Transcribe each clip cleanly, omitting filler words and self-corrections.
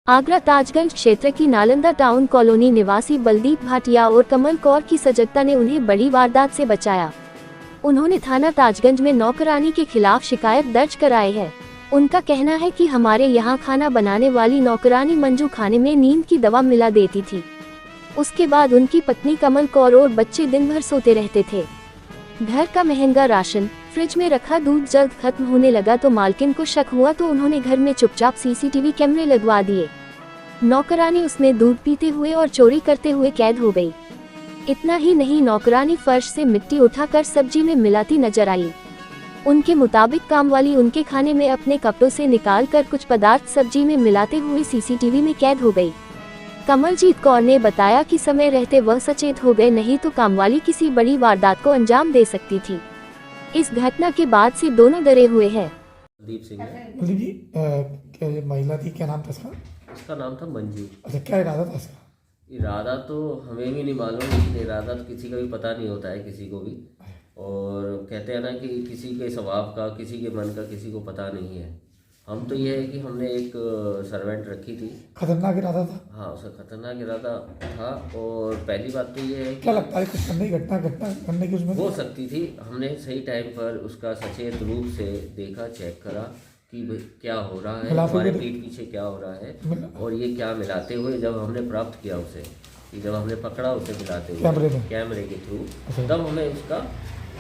आगरा ताजगंज क्षेत्र की Nalanda town colony निवासी बलदीप भाटिया और कमल कौर की सजगता ने उन्हें बड़ी वारदात से बचाया। उन्होंने थाना ताजगंज में नौकरानी के खिलाफ शिकायत दर्ज कराई है। उनका कहना है कि हमारे यहाँ खाना बनाने वाली नौकरानी मंजू खाने में नींद की दवा मिला देती थी। उसके बाद उनकी पत्नी कमल कौर और बच्चे दिन भर सोते रहते थे। घर का महंगा राशन, फ्रिज में रखा दूध जल्द खत्म होने लगा तो मालकिन को शक हुआ तो उन्होंने घर में चुपचाप सीसीटीवी कैमरे लगवा दिए। नौकरानी उसमें दूध पीते हुए और चोरी करते हुए कैद हो गई। इतना ही नहीं, नौकरानी फर्श से मिट्टी उठाकर सब्जी में मिलाती नजर आई। उनके मुताबिक कामवाली उनके खाने में अपने कपड़ों से निकालकर कुछ पदार्थ सब्जी में मिलाते हुए सीसीटीवी में कैद हो गई। कमलजीत कौर ने बताया कि समय रहते वह सचेत हो गए, नहीं तो कामवाली किसी बड़ी वारदात को अंजाम दे सकती थी। इस घटना के बाद से दोनों डरे हुए हैं। दीप सिंह है। कुलदीप जी, क्या ये महिला थी, क्या नाम था इसका? इसका नाम था मंजू। अच्छा, क्या इरादा था इसका? इरादा तो हमें भी नहीं मालूम, लेकिन इरादा तो किसी का भी पता नहीं होता है, किसी को भी। और कहते हैं ना कि किसी के स्वभाव का, किसी के मन का किसी को पता नहीं है। हम तो ये है कि हमने एक सर्वेंट रखी थी। खतरनाक इरादा था? हाँ, उसका खतरनाक इरादा था। और पहली बात तो ये है कि क्या लगता है कुछ करने की घटना करने की उसमें हो सकती थी। हमने सही टाइम पर उसका सचेत रूप से देखा, चेक करा कि क्या हो रहा है, हमारे पीठ पीछे क्या हो रहा है और ये क्या मिलाते हुए जब हमने प्राप्त किया उसे, कि जब हमने पकड़ा उसे मिलाते हुए कैमरे के थ्रू, तब हमें उसका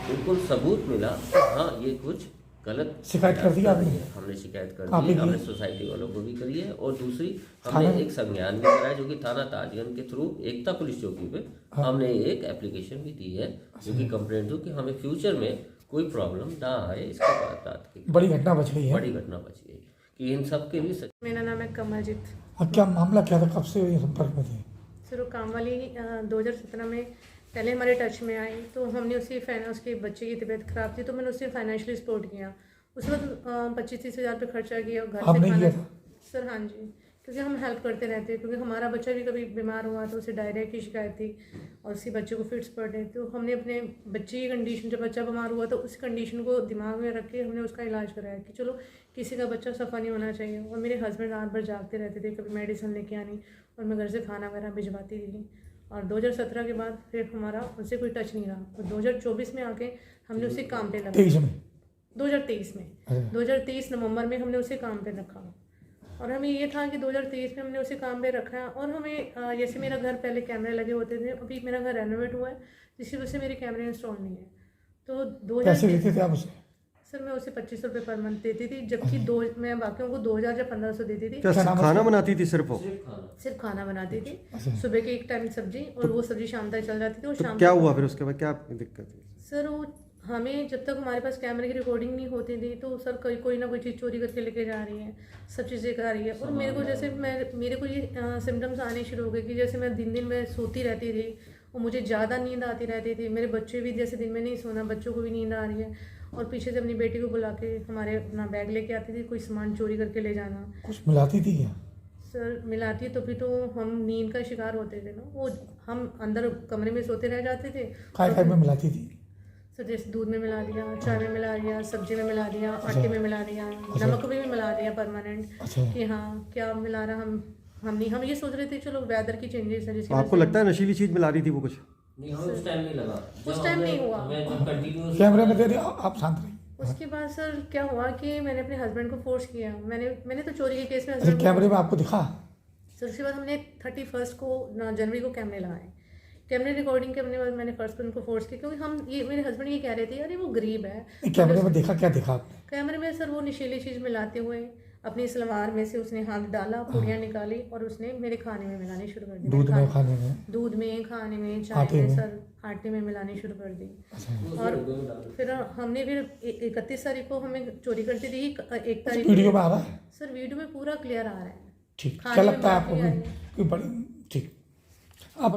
बिल्कुल सबूत मिला। हाँ, ये कुछ गलत शिकायत कर दी आपने? हमने शिकायत कर दी, हमने सोसाइटी वालों को भी करी है। और दूसरी हमने एक संज्ञान भी कराया, जो कि थाना ताजगंज के थ्रू एकता पुलिस चौकी पे हमने एक एप्लीकेशन भी दी है, जो कि कंप्लेंट दो कि हमें फ्यूचर में कोई प्रॉब्लम ना आए। इसके बाद बड़ी घटना बच गई है। बड़ी घटना बच गई कि इन सब के भी मेरा नाम है कमलजीत। अब क्या मामला क्या था, कब से ये संपर्क में थे? सर वो काम वाली 2017 में पहले हमारे टच में आई, तो हमने उसके बच्चे की तबीयत ख़राब थी, तो मैंने उससे फाइनेंशियली सपोर्ट किया। उस वक्त 25-30 हज़ार रुपये खर्चा किया घर से खाना। सर हाँ जी, क्योंकि हम हेल्प करते रहते हैं, क्योंकि हमारा बच्चा भी कभी बीमार हुआ तो उसे डायरिया की शिकायत थी और उसी बच्चे को फिट्स पड़ रहे, तो हमने अपने बच्चे की कंडीशन, जब बच्चा बीमार हुआ तो उस कंडीशन को दिमाग में रख के हमने उसका इलाज कराया कि चलो किसी का बच्चा सफ़ा नहीं होना चाहिए। और मेरे हस्बैंड रात भर जागते रहते थे, कभी मेडिसिन लेके आनी और मैं घर से खाना वगैरह भिजवाती थी। और 2017 के बाद फिर हमारा उससे कोई टच नहीं रहा। और 2024 में आके हमने उसे काम पे लगा। 2023 में 2023 नवंबर में हमने उसे काम पे रखा। और हमें ये था कि 2023 में हमने उसे काम पे रखा। और हमें जैसे मेरा घर पहले कैमरे लगे होते थे, अभी मेरा घर रेनोवेट हुआ है, जिसकी वजह से मेरे कैमरे इंस्टॉल नहीं है। तो 2000 सर मैं उसे 2500 रुपये पर मंथ देती थी, जबकि मैं बाकियों को 2000 या 1500 देती थी। क्या खाना बनाती थी? सिर्फ खाना बनाती थी। सुबह के एक टाइम सब्जी, और वो सब्जी शाम तक चल जाती थी। और शाम क्या हुआ फिर उसके बाद, क्या दिक्कत थी? सर वो हमें जब तक हमारे पास कैमरे की रिकॉर्डिंग नहीं होती थी, तो सर कोई ना कोई चीज़ चोरी करके लेके जा रही है, सब चीज़ें कर रही है। और मेरे को मेरे को ये सिम्टम्स आने शुरू हो गए कि जैसे मैं दिन में सोती रहती थी और मुझे ज़्यादा नींद आती रहती थी। मेरे बच्चे भी जैसे दिन में नहीं सोना, बच्चों को भी नींद आ रही है। और पीछे से अपनी बेटी को बुला के हमारे अपना बैग लेके आती थी, कोई सामान चोरी करके ले जाना। कुछ मिलाती थी क्या? सर मिलाती तो भी तो हम नींद का शिकार होते थे ना, वो हम अंदर कमरे में सोते रह जाते थे। काय में मिलाती थी? सर जैसे दूध में मिला दिया, चाय में मिला दिया, सब्जी में मिला दिया, आटे में मिला दिया, नमक में भी मिला दिया परमानेंट। कि हाँ क्या मिला रहा, हम ये सोच रहे थे चलो वेदर की चेंजेस है। आपको लगता है नशीली चीज़ मिला रही थी वो कुछ? नहीं, हमें उस टाइम नहीं लगा, उस टाइम नहीं हुआ। कैमरे में दे दिया, आप शांत रहिए। उसके बाद सर क्या हुआ कि मैंने अपने हस्बैंड को फोर्स किया। मैंने तो चोरी के केस में कैमरे में आपको दिखा? सर उसके बाद हमने 31 को जनवरी को कैमरे लगाए। कैमरे रिकॉर्डिंग करने के बाद मैंने फर्स्ट उनको फोर्स किया, क्योंकि मेरे हस्बैंड ये कह रहे थे अरे वो गरीब है। कैमरे में देखा, क्या देखा आपने? कैमरे में सर वो नशीली चीज़ मिलाते हुए अपनी सलवार में से उसने हाथ डाला, पुड़ियाँ निकाली और उसने मेरे खाने में मिलानी शुरू कर दी। दूध में, खाने में, चाय में, सर आटे में मिलानी शुरू कर दी। और फिर हमने 31 तारीख को हमें चोरी करती थी। 1 तारीख वीडियो में आ रहा है? सर वीडियो में पूरा क्लियर आ रहा है। ठीक, क्या लगता है आपको? ठीक।